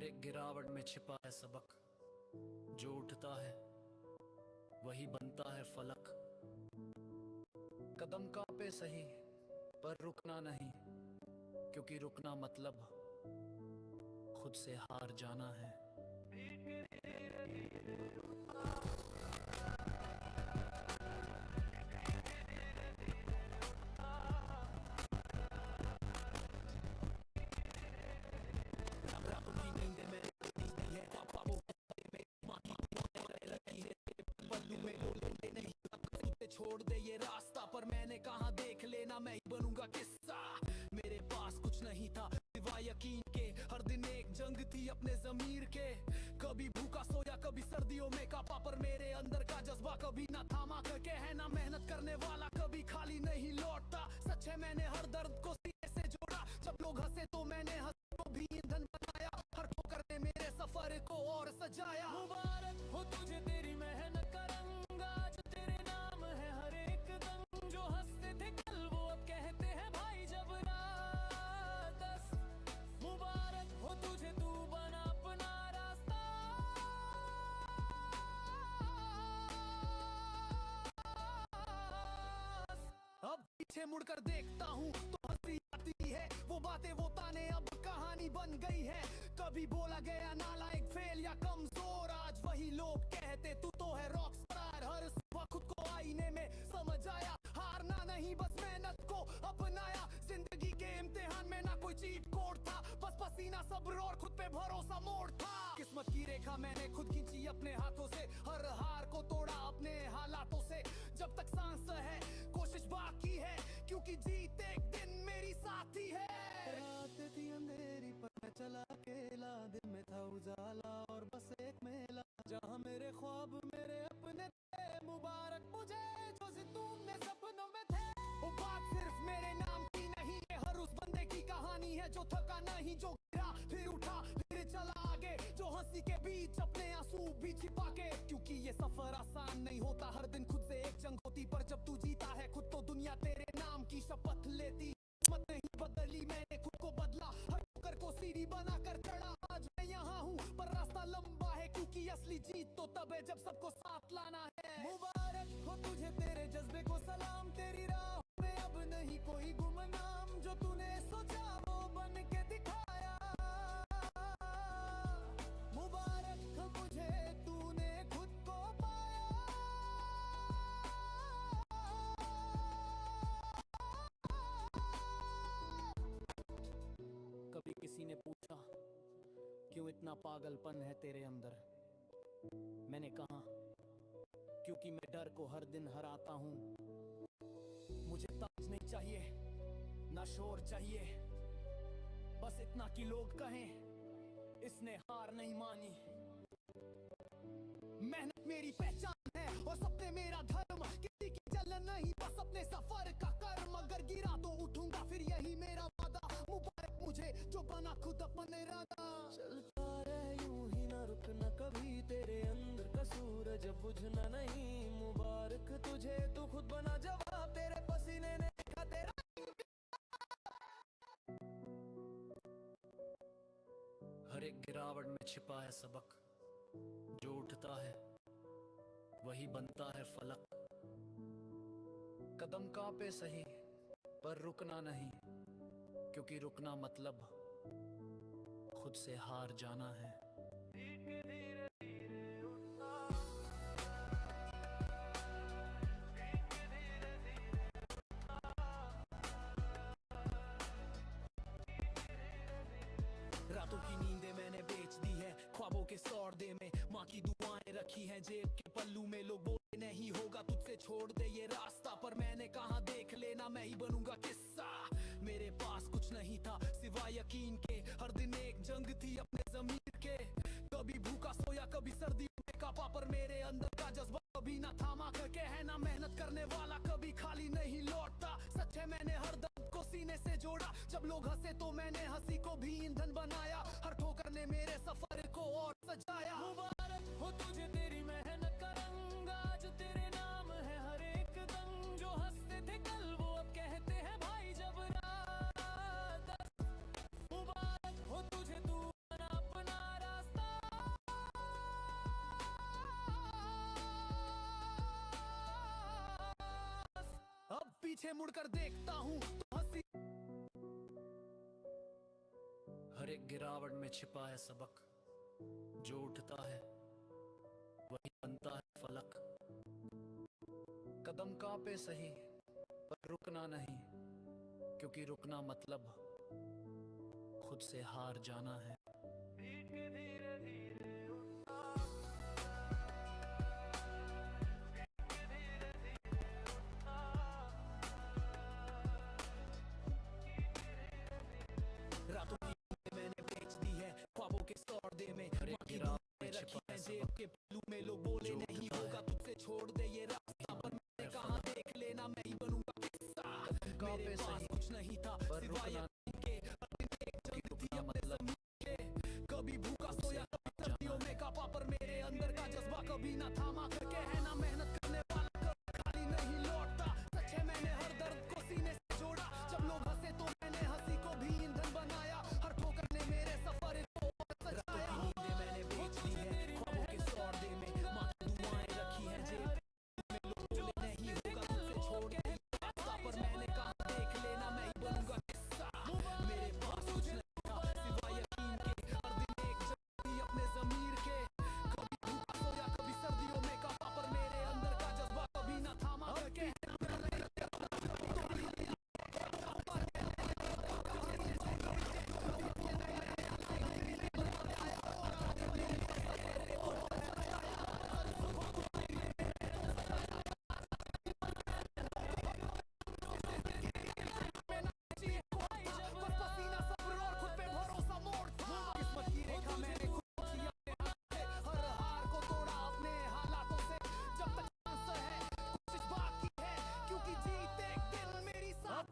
एक गिरावट में छिपा है सबक, जो उठता है वही बनता है फलक। कदम कांपे सही पर रुकना नहीं, क्योंकि रुकना मतलब खुद से हार जाना है। छोड़ दे ये रास्ता, पर मैंने कहा देख लेना मैं ही बनूंगा किस्सा। मेरे पास कुछ नहीं था सिवाय यकीन के, हर दिन एक जंग थी अपने ज़मीर के। कभी भूखा सोया कभी सर्दियों में कांपा, पर मेरे अंदर का जज्बा कभी ना थामा। करके है ना मेहनत करने वाला कभी खाली नहीं लौटता। सच है मैंने हर दर्द को सीने से जोड़ा, जब लोग हंसे तो मैंने हंसी को भी ईंधन बनाया। हर ठोकर ने मेरे सफर को और सजाया। मुबारक हो तुझे तेरी मेहनत का रंग, आज तेरे नाम है हर एक दम। जो हंसते थे कल वो अब कहते हैं भाई जबरदस्त। मुबारक हो तुझे तू बना अपना रास्ता। अब पीछे मुड़कर देखता हूँ तो हंसी आती है, वो बातें वो ताने अब कहानी बन गई है। कभी बोला गया नालायक फेल या कमजोर, आज वही लोग कहते तू तो है रॉक स्टार। हर सुबह खुद को आईने में समझ आया, हारना नहीं बस मेहनत को अपनाया। जिंदगी के इम्तिहान में ना कोई चीट कोड था, बस पसीना सब्र और खुद पे भरोसा मोड़ था। किस्मत की रेखा मैंने खुद खींची अपने हाथों से, हर हार को तोड़ा अपने हालातों से। जब तक सांस है कोशिश बाकी है, क्योंकि जीत एक दिन मेरी साथी है। रात थी अंधेरी पर मैं चला अकेला, दिन में था उजाला और बस एक मेला, जहाँ मेरे ख्वाब मेरे अपने थे। मुबारक मुझे जो तुमने सपनों में थे। वो बात सिर्फ मेरे नाम की नहीं है, हर उस बंदे की कहानी है जो थका नहीं, जो गिरा फिर उठा फिर चला आगे, जो हंसी के बीच अपने आंसू भी छिपा के। क्योंकि ये सफर आसान नहीं होता, हर दिन खुद से एक जंग होती, पर जब तू जीता है खुद तो दुनिया तेरे नाम की शपथ लेती। किस्मत नहीं बदली मैंने खुद को बदला, हर ठोकर को सीढ़ी बनाकर चढ़ा। आज मैं यहाँ हूँ पर रास्ता लंबा है, क्योंकि असली जीत तो तब है जब सबको साथ लाना है। मुबारक हो तुझे तेरे जज्बे को सलाम, तेरी राह में अब नहीं कोई गुमनाम। जो तूने सोचा वो बन के दिखाया। मुबारक हो मुझे तूने खुद को पाया। कभी किसी ने पूछा क्यों इतना पागलपन है तेरे अंदर, मैंने कहा क्योंकि मैं डर को हर दिन हराता हूँ। मुझे ताज नहीं चाहिए ना शोर चाहिए, बस इतना कि लोग कहें इसने हार नहीं मानी। मेहनत मेरी पहचान है और सपने मेरा धर्म, किसी की जलन नहीं बस अपने सफर का कर्म। अगर गिरा तो उठूंगा फिर यही मेरा वादा। मुबारक मुझे जो बना खुद अपने इरादा। चलता रहे यूं ही ना रुकना कभी, तेरे अंदर का सूरज बुझना नहीं। मुबारक तुझे तू खुद बना जवाब, तेरे पसीने ने देखा तेरा। हर एक गिरावट में छिपा है सबक, जो उठता है वही बनता है फलक। कदम कांपे सही पर रुकना नहीं, क्योंकि रुकना मतलब खुद से हार जाना है। रातों की नींदें मैंने बेच दी है ख्वाबों के सौदे में, माँ की दुआएं रखी हैं जेब के पल्लू में। लोग बोले नहीं होगा तुझसे छोड़ दे ये रास्ता, पर मैंने कहा देख लेना मैं ही बनूंगा किस्सा। मेरे पास कुछ नहीं था सिवाय यकीन के, हर दिन एक जंग थी अपने ज़मीर के। कभी भूखा सोया कभी सर्दियों में कांपा, पर मेरे अंदर का जज्बा कभी ना थामा। करके है ना मेहनत करने वाला कभी खाली नहीं लौटता। सच है मैंने हर दर्द को सीने से जोड़ा, जब लोग हंसे तो मैंने हंसी को भी ईंधन बनाया। हर ठोकर ने मेरे सफर को और सजाया। मुबारक हो तुझे तेरी मेहनत का रंग, आज तेरे नाम है हर एक दम। जो हंसते थे कल वो अब कहते हैं भाई जबरदस्त। मुबारक हो तुझे तू बना अपना पीछे मुड़कर देखता हूँ तो हंसी। हर एक गिरावट में छिपा है सबक, जो उठता है वही बनता है फलक। कदम कांपे सही पर रुकना नहीं, क्योंकि रुकना मतलब खुद से हार जाना है। रातों की नींदें मैंने बेच दी है ख्वाबों के सौदे में। रखी है जेब के पल्लू में, लोग बोले नहीं होगा तुझसे, छोड़ दे ये रास्ता। पर मैंने कहा देख लेना मैं ही बनूंगा किस्सा। मेरे पास कुछ नहीं था सिवाय यकीन के, एक जंग थी अपने ज़मीन के। कभी भूखा सोया कभी सर्दियों में कांपा, पर मेरे अंदर का जज्बा कभी ना थामा। करके है ना मेहनत करने वाला कभी खाली नहीं लौटता। सच है मैंने हर दर्द को सीने से जोड़ा, जब लोग हंसे तो मैंने हंसी को भी ईंधन बनाया। हर ठोकर ने मेरे सफर को और सजाया। नींदें मैंने बेच दी है ख्वाबों के सौदे में, माँ की दुआएं रखी हैं जेब में। लोग बोले नहीं होगा तुझसे, छोड़ दे रास्ता। पर मैंने कहा देख लेना मैं ही बनूंगा किस्सा। मेरे पास कुछ नहीं था सिवाय यकीन के, हर दिन एक जंग थी अपने ज़मीर के। कभी भूखा सोया कभी सर्दियों में कांपा, पर मेरे अंदर का जज्बा कभी ना थामा। करके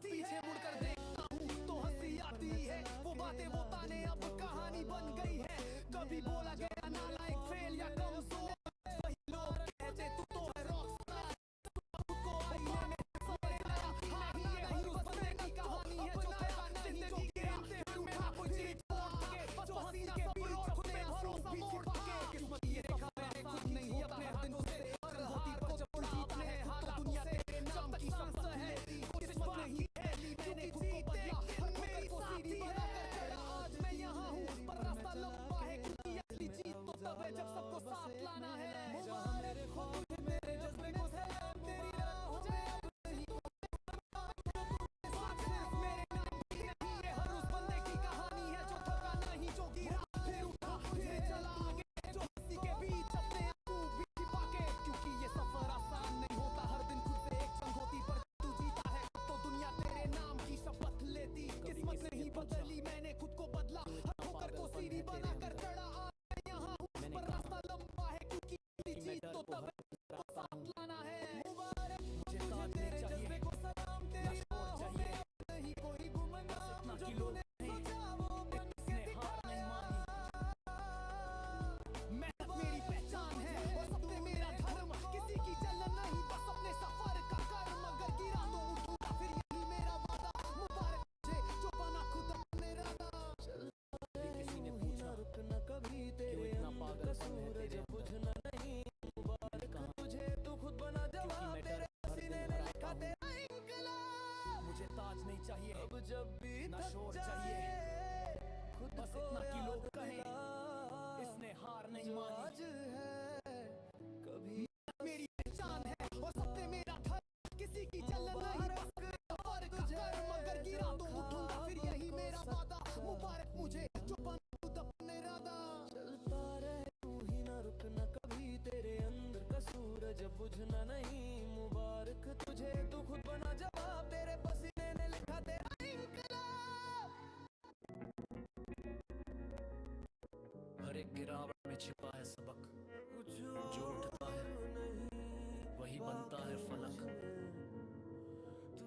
पीछे मुड़कर देखता हूँ तो हंसी आती है। वो बातें वो ताने अब कहानी बन गई है। कभी बोला गया नालायक, फेल या कमजोर, वही लोग कहते तू तो है रॉकस्टार। खुद को आईने में समझ आया, नहीं ये उस बंदे की कहानी है जो तेरा जिंदगी के अंते में ना कोई चीज छोड़ सके। जो हंसी के बीच अपने भरोसा मोड़ सके। किस्मत ये देखा मैंने खुद नहीं अपने हाथों से, धरती पर जब पड़ा अपने हालात दुनिया तेरे नाम की शब्द है। किस्मत नहीं मैंने खुद को बदला, मेरी को सीढ़ी बनाकर चढ़ा। आज मैं यहाँ हूँ पर रास्ता लंबा है, क्योंकि असली जीत तो तब है जब सबको साथ लाना है। मुबारक हो तुझे मेरे जज्बे को सलाम, तेरी राहों में अब नहीं सिर्फ मेरे नाम की नहीं, ये हर उस बंदे की कहानी है जो थका नहीं, जो गिरा फिर उठा फिर चला आगे, जो हंसी के बीच अपने आप को भी छिपा के। क्योंकि ये सफर आसान नहीं होता, हर दिन खुद से एक जंग होती, पर तू जीता है तो दुनिया तेरे नाम की शपथ लेती। किस्मत नहीं बदली मैंने खुद को बदला, हर ठोकर को सीढ़ी बनाकर चढ़ा। आज मैं यहाँ हूँ पर रास्ता लंबा है, क्योंकि जीत तो तब है साथ लाना है। मुबारक मुझे तेरे जज्बे को सलाम, तेरी राहों में अब नहीं कोई गुमनाम। जो तूने सोचा वो किसने हार नहीं मानी। मेहनत मेरी पहचान है और सपने मेरा धर्म, किसी की जलन नहीं बस अपने सफर का कर्म। अगर गिरा तो उठूंगा फिर यही मेरा वादा। मुबारक मुझे जो बना खुद अपने रादा। किसी ने पूछा रुकना कभी तेरे अंदर का सूरज बुझना नहीं। मुबारक तुझे तू खुद बना जवाब, तेरे सीने ने लिखा तेरा इंकलाब। मुझे ताज नहीं चाहिए अब जब भी ना शोर चाहिए, खुद बस इतना कि लोग कहें इसने हार नहीं मानी। आज है कभी मेरी पहचान है और सपने मेरा धर्म, किसी की जलन नहीं बस सफर का कर्म। अगर गिरा तो उठूंगा फिर यही मेरा वादा। मुबारक मुझे जो बना खुद अपने रादा। चलता रहे तू ही ना रुकना कभी, तेरे अंदर का सूरज बुझना नहीं। मुबारक तुझे तू खुद बना जवाब, तेरे पसीने ने लिखा तेरा इंकलाब। हर एक गिरावट में छिपा है सबक, जो उठता है वही बनता है फलक।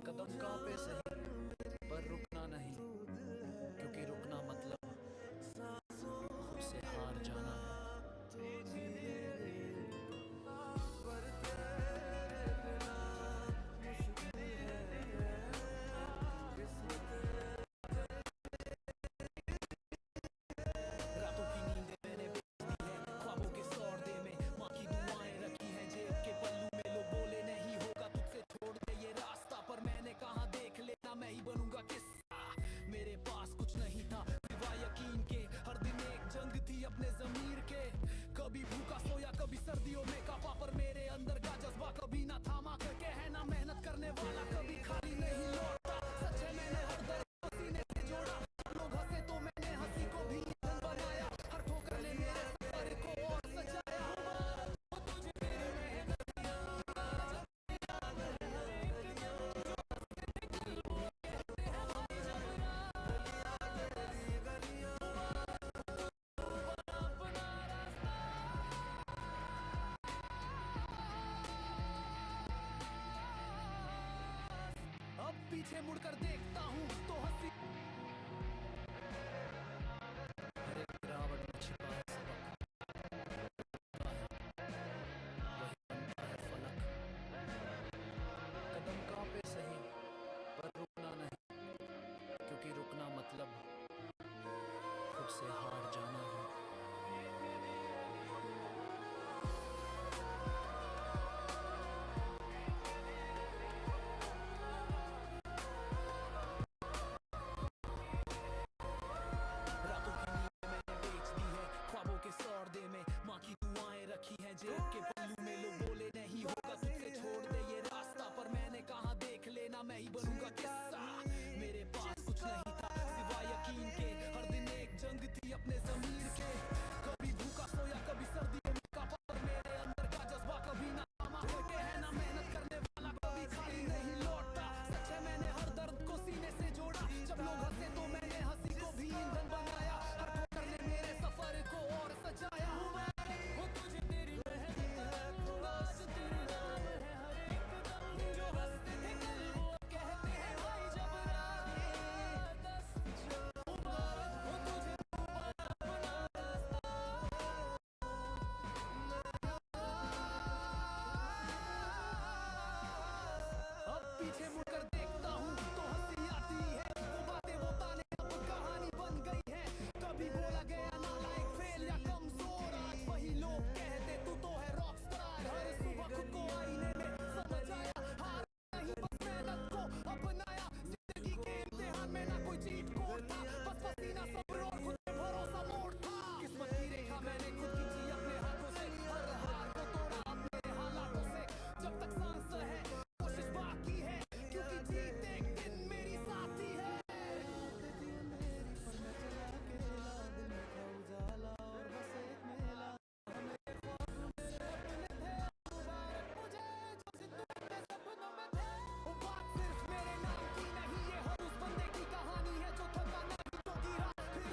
कदम कांपे सही पर रुकना नहीं, क्योंकि रुकना मतलब खुद से हार जाना है। रातों की नींदें मैंने बेच दी है ख्वाबों के सौदे में, माँ की दुआएं रखी हैं जेब के पल्लू में। लोग बोले नहीं होगा तुझसे, छोड़ दे ये रास्ता। पर मैंने कभी सर्दियों में कापा पर मेरे अंदर का जज्बा कभी ना थामा करके है ना मेहनत करने वाला कभी खाली नहीं लौटता सच है मैंने हर दर्द को सीने से जोड़ा लोग हंसे तो मैंने हंसी को भी ईंधन बनाया हर ठोकर ने मेरे सफर को और सजाया वो तुझे मेरी मेहनतियाँ अब पीछे मुड़कर देखता हूँ तो हंसी हर एक गिरावट में छिपा है सबक वही बनता है फलक कदम कांपे सही पर रुकना नहीं क्योंकि रुकना मतलब खुद से हार जाना है रातों की नींद मैंने बेच दी है ख्वाबों के सौदे में माँ की दुआएं रखी हैं जेब के पल्लू में लोग बोले नहीं होगा तुझसे छोड़ दे ये रास्ता पर मैंने कहा देख लेना मैं ही बनूंगा किस्सा मेरे पास कुछ नहीं था सिवाय यकीन के हर दिन एक जंग थी अपने ज़मीर के कभी भूखा सोया कभी सर्दियों में कांपा पर मेरे अंदर का जज्बा कभी ना थामा करके है ना मेहनत करने वाला कभी खाली नहीं लौटता सच है मैंने हर दर्द को सीने से जोड़ा जब लोग हंसे तो मैंने हंसी को भी ईंधन बनाया हर ठोकर ने मेरे सफर को और सजाया वो तुझे तेरी मेहनत आज तेरे नाम है हर एक कदम जो हंसते थे कल वो कहते हैं भाई जब रात वो तुझे अपना अब पीछे मुड़कर देखता हूँ तो हंसी आती है वो बातें वो ताने अब कहानी बन गई है कभी बोला गया नालायक फेल या कमजोर आज वही लोग कहते तू तो है रॉक स्टार हर सुबह खुद को आईने में समझ आया हार नहीं बस मेहनत को अपनाया जिंदगी के इम्तिहान में ना कोई चीट कोड था बस पसीना सब्र और खुद पे भरोसा मोड़ था किस्मत की रेखा मैंने खुद खींची अपने हाथों से हर हार को तोड़ा अपने हालातों से जब तक सांस है कोशिश बाकी है क्योंकि जीत एक दिन मेरी साथी है देती है मेरी पर मैं चला अकेला दिल में था उजाला और बस एक मेला मेरे ख्वाब मेरे अपने थे मुबारक मुझे जो जिंदू अपने सपनों में थे वो बात सिर्फ मेरे नाम की नहीं ये हर उस बंदे की कहानी है जो थका नहीं तो गिरा फिर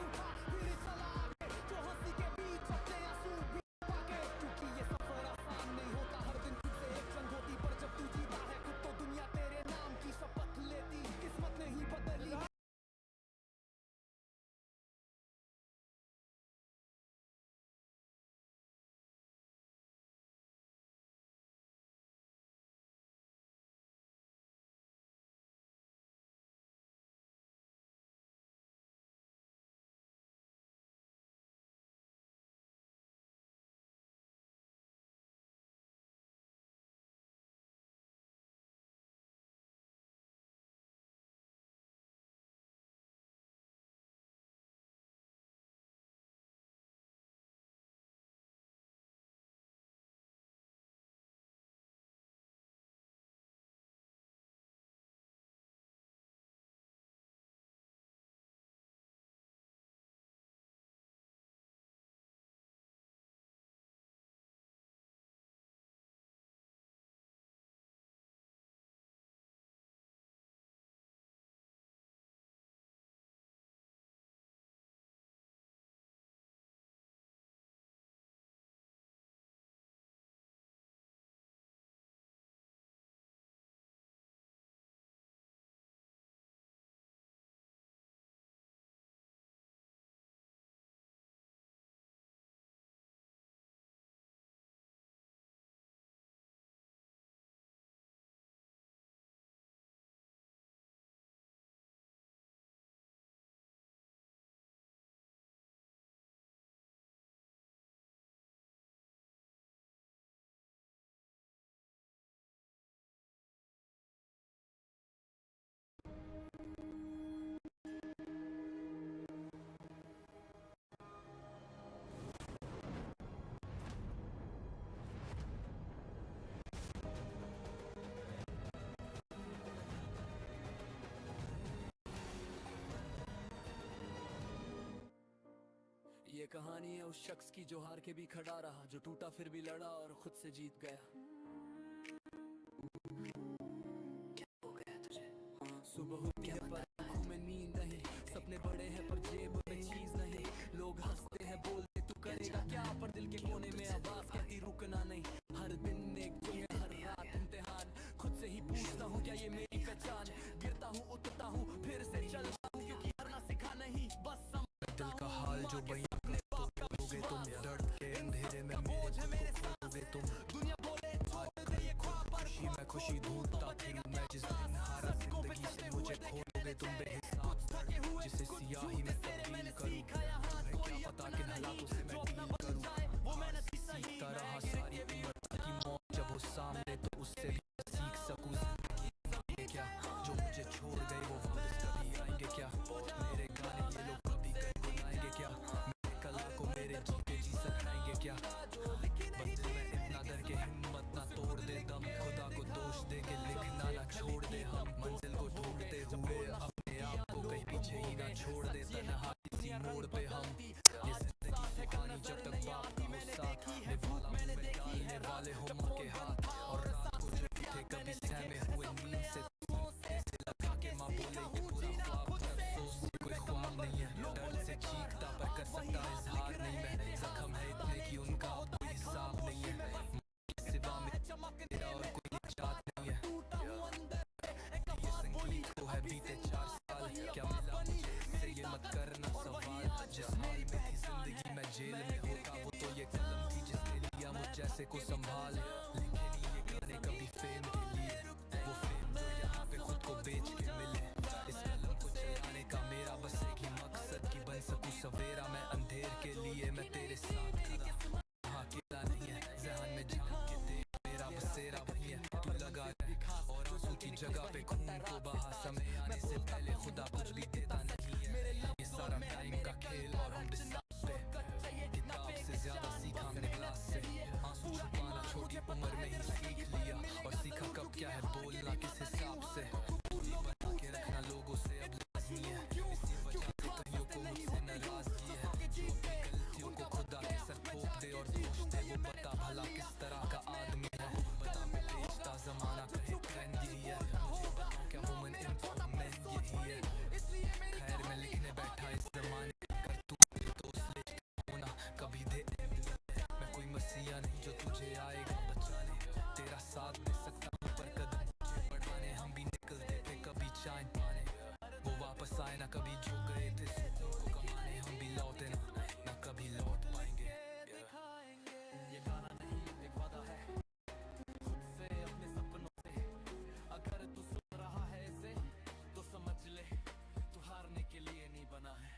कहानी है उस शख्स की जो हार के भी खड़ा रहा, जो टूटा फिर भी लड़ा और खुद से जीत गया। क्या हो गया तुझे? सुबह होती है पर आँखों में नींद नहीं, सपने बड़े हैं पर जेब में चीज नहीं। लोग हंसते हैं बोलते तू करेगा क्या, पर दिल के कोने में आवाज कहती रुकना नहीं। हर दिन एक जंग, हर रात इम्तिहान, खुद से ही पूछता हूँ क्या ये मेरी पहचान। गिरता हूँ उठता हूँ फिर से चलता हूँ, क्योंकि हारना सिखा नहीं बस दिल का हाल जो बयां करोगे तुम, दर्द के अंधेरे में बोझ है मेरे साथ तुम। दुनिया बोले छोड़ दे ये ख्वाब पर खुशी मैं खुशी ढूंढता फिरूं मैं, जिस दिन हारा जिंदगी से मुझे खोलोगे तुम बेहिसाब। जिसे सियाही में तब्दील करूं, तुम्हें क्या पता किन हालातों से मैं डील करूं। वो मैंने सीखता रहा सारी उम्र की मौत जब हो सामने, तो उससे भी सीख सकूं जिंदगी क्या। जो मुझे छोड़ गए वो वापस कभी आएंगे क्या? मेरे गाने ये लोग कभी गुनगुनाएंगे क्या? मेरे कला को मेरे जीते जी सकाएंगे क्या? बंदे में इतना डर के हिम्मत ना तोड़ दे दम, खुदा को दोष दे के लिखना ना छोड़ दे हम। मंजिल को ढूंढते हुए अपने आप को कहीं पीछे ही ना छोड़ दे, तन्हा किसी मोड़ पे हम। ये जिंदगी सुहानी जब तक बाप का हो साथ, निभाला हूँ मैं डालने वाले हो माँ के हाथ। और रात को जब थे कभी सहमे हुए नींद से, ऐसे लगा के माँ बोले ये पूरा ख्वाब था, अफसोस ये कोई ख्वाब नहीं है। दर्द से चीखता पर कर सकता इजहार नहीं मैं, जख्म है इतने कि उनका कोई हिसाब नहीं है। सिवा में तेरा और कोई निजात नहीं है। ये संगीत को है बीते 4 साल, क्या मिला मुझे इससे ये मत करना सवाल। जिस हाल में थी जिंदगी मैं जेल में होता, वो तो ये कलम थी जिसने लिया मुझ जैसे को संभाल। लिखे नहीं ये गाने कभी फेम के लिए, वो फेम जो यहाँ पे खुद को बेच के मिले। इस कलम को चलाने का मेरा बस एक ही मकसद, कि बन सकूं सवेरा मैं अंधेर के लिए। मैं तेरे साथ खड़ा हाँ अकेला नहीं है, ज़हन में झांक के देख मेरा बसेरा वही है। तू लगा रहे और आंसू की जगह पे खून को बहा, समय आने से पहले खुदा कुछ भी देता नहीं है। ये सारा टाइम का खेल और हम बिस्तार पे, किताब से ज्यादा सीखा हमने क्लास से। आंसू छुपाना छोटी उम्र में ही सीख लिया, और सीखा कब क्या है बोलना किस हिसाब से। दूरी बना के रखना लोगों से अब लाज़मी है, इसी वजह से कईयों को मुझसे नाराजगी है। जो अपनी गलतियों को खुदा के सर ठोक दे और दोष दे, वो बता भला किस तरह का आदमी है। बता मैं बेचता जमाना कहे ट्रेंड यही है, मुझे बताओ क्या वुमन एम्पावरमेंट यही है। खैर मैं लिखने बैठा इस जमाने कर तू मेरे दोस्त ले होना कभी दे। मैं कोई मसीहा नहीं जो तुझे आएगा बचाने, तेरा साथ दे सकता हूँ पर कदम तुझे बढ़ाने। हम भी निकलते थे कभी चाय पाने, वो वापस आए ना कभी झुक गए थे सुकून को कमाने। हम भी लौटे ना कभी लौट पाएंगे। ये गाना नहीं एक वादा है खुद से अपने सपनों से। अगर तू सुन रहा है इसे तो समझ ले तू हारने के लिए नहीं बना है।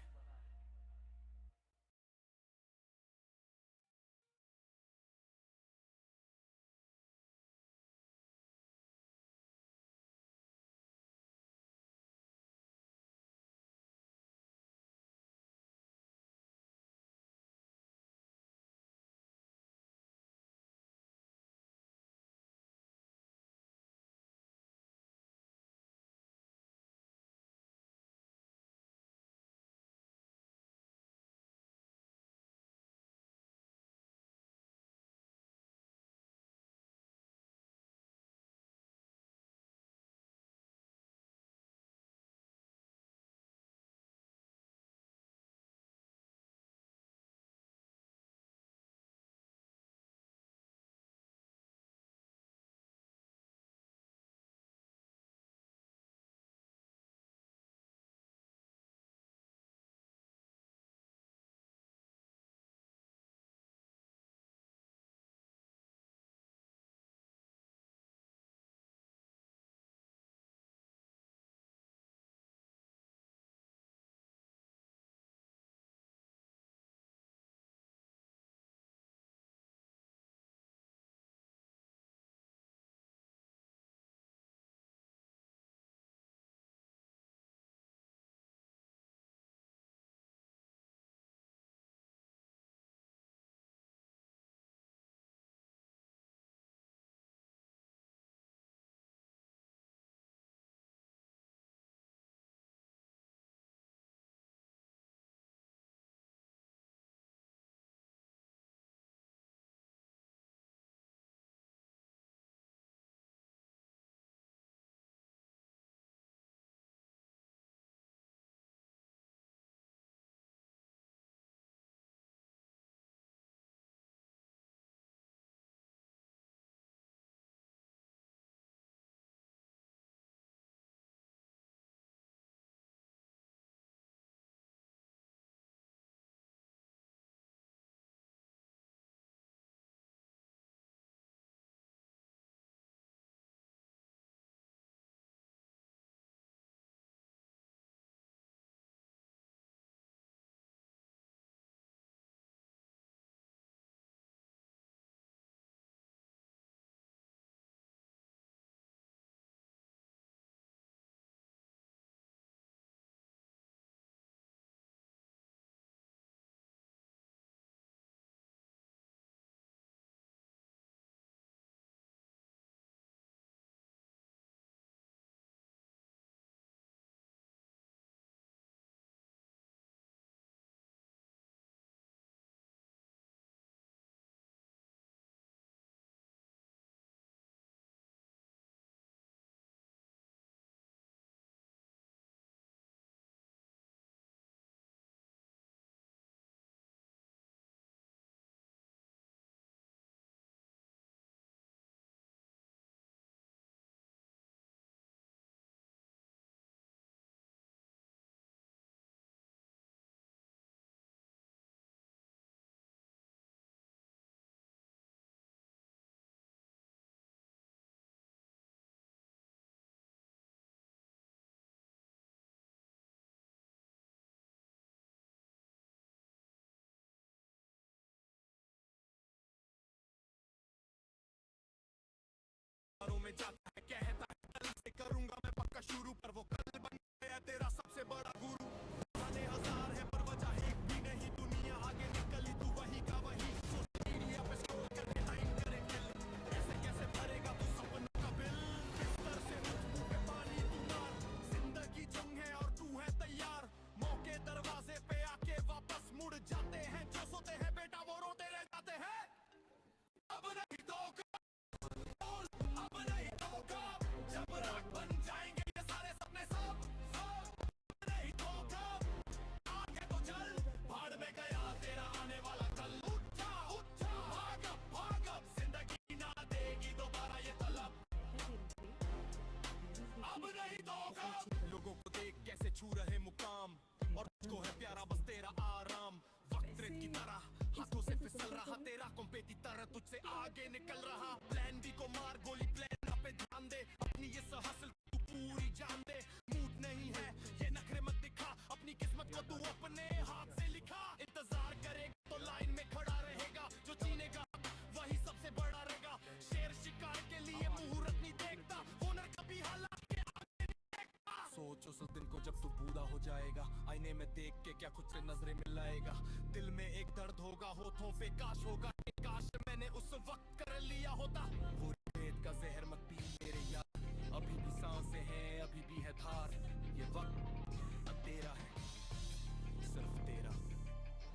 गुरु पर वो कल बन गया तेरा सबसे बड़ा गुरु। बहाने हजार है पर वजह एक भी नहीं, दुनिया आगे निकली तू वही का वही। सोशल मीडिया पे स्क्रॉल करके टाइम करे किल, ऐसे कैसे भरेगा तू सपनों का बिल। बिस्तर से उठ मुंह पे पानी तू मार, जिंदगी जंग है और तू है तैयार। मौके दरवाजे पे आके वापस मुड़ जाते हैं, जो सोते हैं बेटा वो रोते रह जाते हैं। अब नहीं धोखा, अब नहीं धोखा, जब रात बन जाएंगे ये सारे सपने सब सब। अब नहीं धोखा, आगे तो चल, भाड़ में गया तेरा आने वाला कल। उठा उठा भाग अब भाग अब, जिंदगी ना देगी दोबारा ये तलब। अब नहीं धोखा, लोगों को देख कैसे छू रहे मुकाम, और तुझको है प्यारा बस तेरा आराम। वक्त रेत की तरह हाथों से फिसल रहा तेरा, कॉम्पिटिटर तुझसे आगे निकल रहा। प्लान बी को मार गोली, प्लान पे ध्यान दे, अपनी ये हासिल तू पूरी जान दे। मूड नहीं है ये नखरे मत दिखा, अपनी किस्मत को तू अपने हाथ से लिखा। इंतजार करेगा तो लाइन में खड़ा रहेगा, जो जीनेगा वही सबसे बड़ा रहेगा। शेर शिकार के लिए मुहूर्त नहीं देखता, ओनर कभी हालात के आगे नहीं देखता। सोच उस दिन को जब तू बूढ़ा हो जाएगा, आईने में देख के क्या खुद से नजरें मिलाएगा। दिल में एक दर्द होगा, होठों पे काश होगा, काश मैंने उस वक्त कर लिया होता। वो रेत का जहर मत पी मेरे यार, अभी भी सांसें हैं अभी भी है धार। ये वक्त अब तेरा है, सिर्फ तेरा।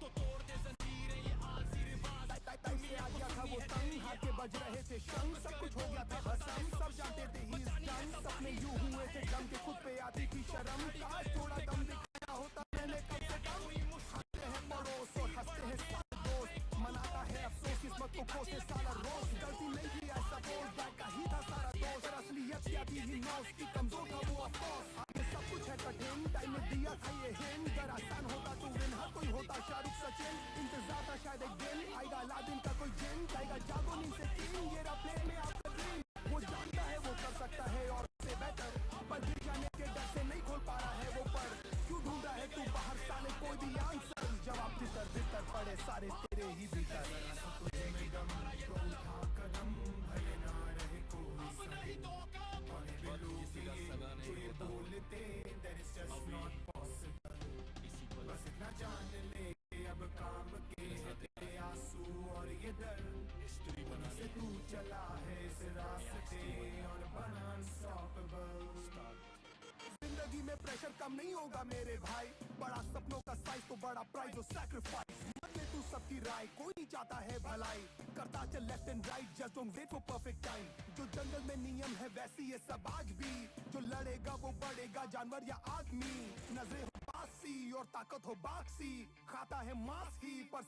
तो तोड़ दे जंजीरें ये आलसी रिवाज, टाइम से आ गया था वो तंग, हाथ के बज रहे थे शंख, सब कुछ हो गया था भस्म, सब जानते थे ही डन। सपने यूं हुए थे दम के, खुद पे आती थी शर्म, काश थोड़ा दम दिखाया होता मैंने कम से कम। हंसते हैं पड़ोस और हंसते हैं सारे दोस्त, मनाता है अफसोस किस्मत को कोसे सारा रोज। गलती नहीं की आई सपोज, बैक का ही था सारा दोस्त, और असलियत क्या थी ही नौस की, कमजोर था वो अफसोस। आगे सब कुछ है कठिन, टाइम में दिया था ये हिंट, अगर आसान होता तो विन हर कोई होता शाहरुख सचिन। इंतजार था शायद एक दिन आएगा अलादीन का कोई जिन, जाएगा जागो नींद से तीन, ये रहा प्लेन में आपका ड्रीम। वो जानता है वो कर सकता है और से बेहतर, पर गिर जाने के डर से नहीं खोल पा रहा है वो पर। क्यों ढूंढ रहा है तू बाहर साले कोई भी आंसर, जवाब भीतर भीतर पड़े सारे तेरे ही भीतर। बोलते बस इतना जान ले अब काम के तेरे आंसू और ये दर्द, वहीं से तू चला है इस रास्ते और बना अनस्टॉपेबल। जिंदगी में प्रेशर कम नहीं होगा मेरे भाई, बड़ा सपनों का साइज तो बड़ा प्राइस और सैक्रिफाइस। मत ले तू सबकी राय, कोई नहीं चाहता है भलाई, करता चल left and right, just don't wait for perfect time. जो जंगल में नियम है वैसे ये सब आज भी, जो लड़ेगा वो बढ़ेगा जानवर या आदमी। नजरें हो बासी और ताकत हो बाक्सी, खाता है मांस ही पर